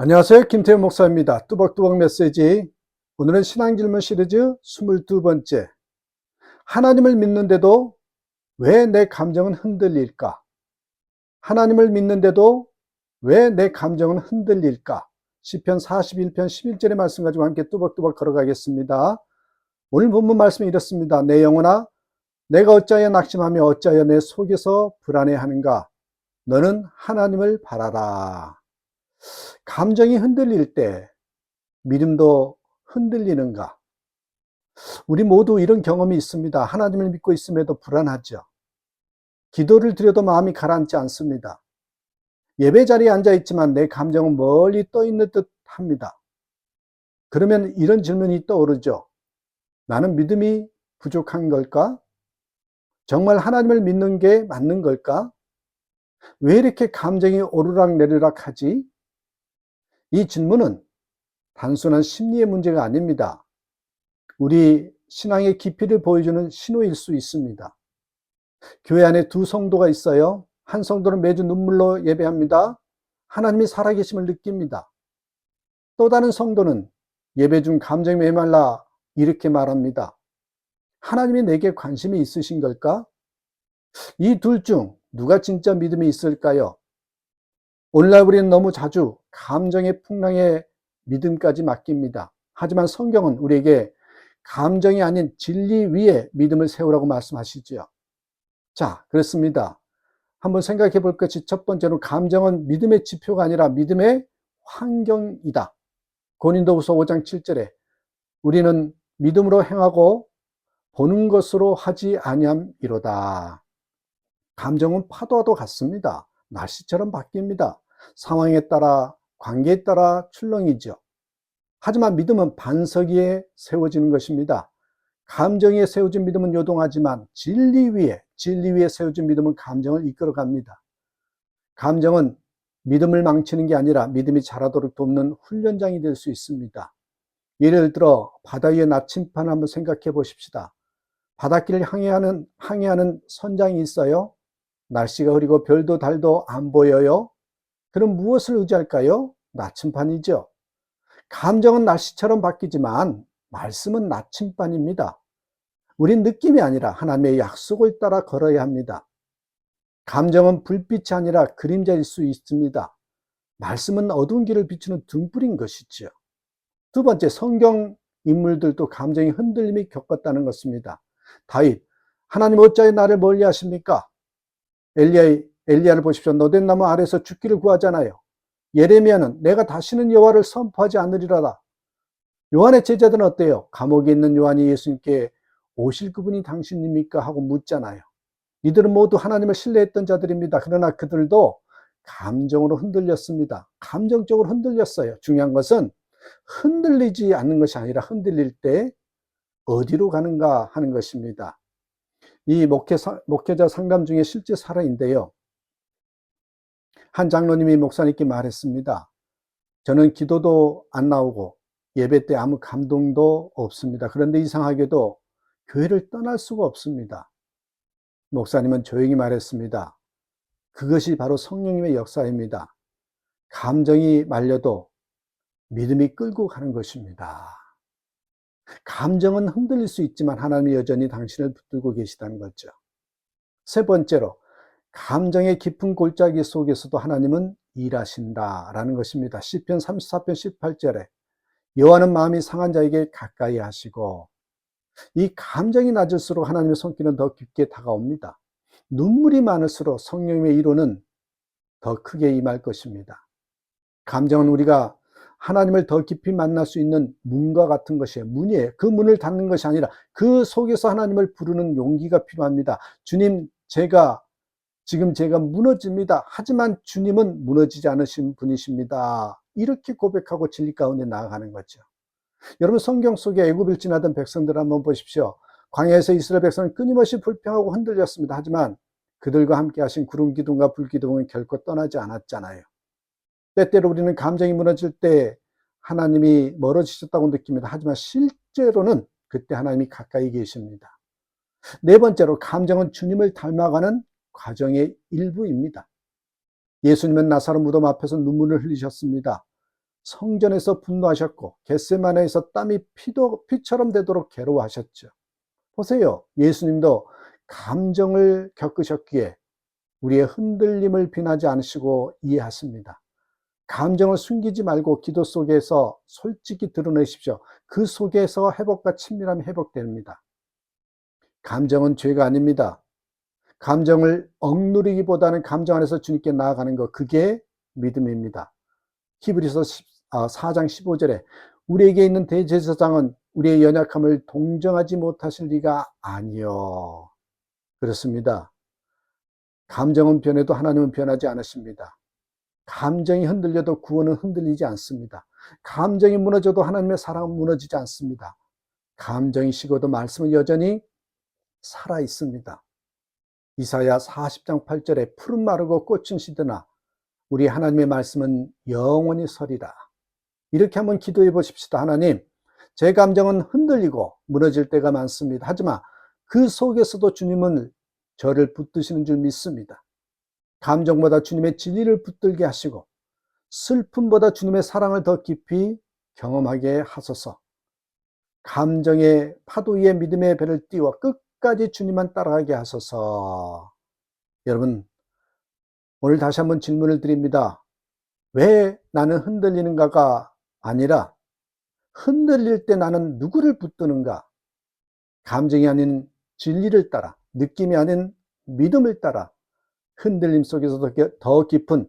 안녕하세요. 김태현 목사입니다. 뚜벅뚜벅 메시지. 오늘은 신앙질문 시리즈 22번째. 하나님을 믿는데도 왜 내 감정은 흔들릴까? 하나님을 믿는데도 왜 내 감정은 흔들릴까? 시편 41편 11절의 말씀 가지고 함께 뚜벅뚜벅 걸어가겠습니다. 오늘 본문 말씀이 이렇습니다. 내 영혼아, 내가 어찌하여 낙심하며 어찌하여 내 속에서 불안해하는가? 너는 하나님을 바라라. 감정이 흔들릴 때 믿음도 흔들리는가? 우리 모두 이런 경험이 있습니다. 하나님을 믿고 있음에도 불안하죠. 기도를 드려도 마음이 가라앉지 않습니다. 예배 자리에 앉아 있지만 내 감정은 멀리 떠 있는 듯 합니다. 그러면 이런 질문이 떠오르죠. 나는 믿음이 부족한 걸까? 정말 하나님을 믿는 게 맞는 걸까? 왜 이렇게 감정이 오르락내리락 하지? 이 질문은 단순한 심리의 문제가 아닙니다. 우리 신앙의 깊이를 보여주는 신호일 수 있습니다. 교회 안에 두 성도가 있어요. 한 성도는 매주 눈물로 예배합니다. 하나님이 살아계심을 느낍니다. 또 다른 성도는 예배 중 감정이 메말라 이렇게 말합니다. 하나님이 내게 관심이 있으신 걸까? 이 둘 중 누가 진짜 믿음이 있을까요? 오늘날 우리는 너무 자주 감정의 풍랑에 믿음까지 맡깁니다. 하지만 성경은 우리에게 감정이 아닌 진리 위에 믿음을 세우라고 말씀하시죠. 자, 그렇습니다. 한번 생각해 볼 것이 첫 번째로 감정은 믿음의 지표가 아니라 믿음의 환경이다. 고린도후서 5장 7절에 우리는 믿음으로 행하고 보는 것으로 하지 아니함이로다. 감정은 파도와도 같습니다. 날씨처럼 바뀝니다. 상황에 따라 관계에 따라 출렁이죠. 하지만 믿음은 반석 위에 세워지는 것입니다. 감정 위에 세워진 믿음은 요동하지만 진리 위에 세워진 믿음은 감정을 이끌어갑니다. 감정은 믿음을 망치는 게 아니라 믿음이 자라도록 돕는 훈련장이 될 수 있습니다. 예를 들어 바다 위의 나침반을 한번 생각해 보십시다. 바닷길을 항해하는 선장이 있어요. 날씨가 흐리고 별도 달도 안 보여요. 그럼 무엇을 의지할까요? 나침반이죠. 감정은 날씨처럼 바뀌지만 말씀은 나침반입니다. 우린 느낌이 아니라 하나님의 약속을 따라 걸어야 합니다. 감정은 불빛이 아니라 그림자일 수 있습니다. 말씀은 어두운 길을 비추는 등불인 것이지요. 두 번째, 성경 인물들도 감정의 흔들림이 겪었다는 것입니다. 다윗, 하나님 어찌하여 나를 멀리 하십니까? 엘리야를 보십시오. 노된 나무 아래서 죽기를 구하잖아요. 예레미야는 내가 다시는 여호와를 선포하지 않으리라다. 요한의 제자들은 어때요? 감옥에 있는 요한이 예수님께 오실 그분이 당신입니까? 하고 묻잖아요. 이들은 모두 하나님을 신뢰했던 자들입니다. 그러나 그들도 감정으로 흔들렸습니다. 감정적으로 흔들렸어요. 중요한 것은 흔들리지 않는 것이 아니라 흔들릴 때 어디로 가는가 하는 것입니다. 이 목회자 상담 중에 실제 사례인데요. 한 장로님이 목사님께 말했습니다. 저는 기도도 안 나오고 예배 때 아무 감동도 없습니다. 그런데 이상하게도 교회를 떠날 수가 없습니다. 목사님은 조용히 말했습니다. 그것이 바로 성령님의 역사입니다. 감정이 말려도 믿음이 끌고 가는 것입니다. 감정은 흔들릴 수 있지만 하나님이 여전히 당신을 붙들고 계시다는 거죠. 세 번째로, 감정의 깊은 골짜기 속에서도 하나님은 일하신다라는 것입니다. 시편 34편 18절에 여호와는 마음이 상한 자에게 가까이 하시고, 이 감정이 낮을수록 하나님의 손길은 더 깊게 다가옵니다. 눈물이 많을수록 성령님의 위로는 더 크게 임할 것입니다. 감정은 우리가 하나님을 더 깊이 만날 수 있는 문과 같은 것이에요. 문이에요. 그 문을 닫는 것이 아니라 그 속에서 하나님을 부르는 용기가 필요합니다. 주님, 지금 제가 무너집니다. 하지만 주님은 무너지지 않으신 분이십니다. 이렇게 고백하고 진리 가운데 나아가는 거죠. 여러분, 성경 속에 애굽을 지나던 백성들을 한번 보십시오. 광야에서 이스라엘 백성은 끊임없이 불평하고 흔들렸습니다. 하지만 그들과 함께 하신 구름 기둥과 불 기둥은 결코 떠나지 않았잖아요. 때때로 우리는 감정이 무너질 때 하나님이 멀어지셨다고 느낍니다. 하지만 실제로는 그때 하나님이 가까이 계십니다. 네 번째로, 감정은 주님을 닮아가는 과정의 일부입니다. 예수님은 나사로 무덤 앞에서 눈물을 흘리셨습니다. 성전에서 분노하셨고 겟세마네에서 땀이 피처럼 되도록 괴로워하셨죠. 보세요. 예수님도 감정을 겪으셨기에 우리의 흔들림을 비난하지 않으시고 이해하십니다. 감정을 숨기지 말고 기도 속에서 솔직히 드러내십시오. 그 속에서 회복과 친밀함이 회복됩니다. 감정은 죄가 아닙니다. 감정을 억누르기보다는 감정 안에서 주님께 나아가는 것, 그게 믿음입니다. 히브리서 4장 15절에 우리에게 있는 대제사장은 우리의 연약함을 동정하지 못하실 리가 아니요. 그렇습니다. 감정은 변해도 하나님은 변하지 않으십니다. 감정이 흔들려도 구원은 흔들리지 않습니다. 감정이 무너져도 하나님의 사랑은 무너지지 않습니다. 감정이 식어도 말씀은 여전히 살아 있습니다. 이사야 40장 8절에 푸른 마르고 꽃은 시드나 우리 하나님의 말씀은 영원히 서리라. 이렇게 한번 기도해 보십시다. 하나님, 제 감정은 흔들리고 무너질 때가 많습니다. 하지만 그 속에서도 주님은 저를 붙드시는 줄 믿습니다. 감정보다 주님의 진리를 붙들게 하시고 슬픔보다 주님의 사랑을 더 깊이 경험하게 하소서. 감정의 파도 위에 믿음의 배를 띄워 끝까지 주님만 따라가게 하소서. 여러분, 오늘 다시 한번 질문을 드립니다. 왜 나는 흔들리는가가 아니라 흔들릴 때 나는 누구를 붙드는가? 감정이 아닌 진리를 따라, 느낌이 아닌 믿음을 따라 흔들림 속에서도 더 깊은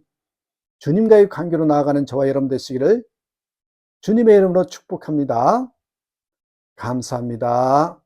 주님과의 관계로 나아가는 저와 여러분 되시기를 주님의 이름으로 축복합니다. 감사합니다.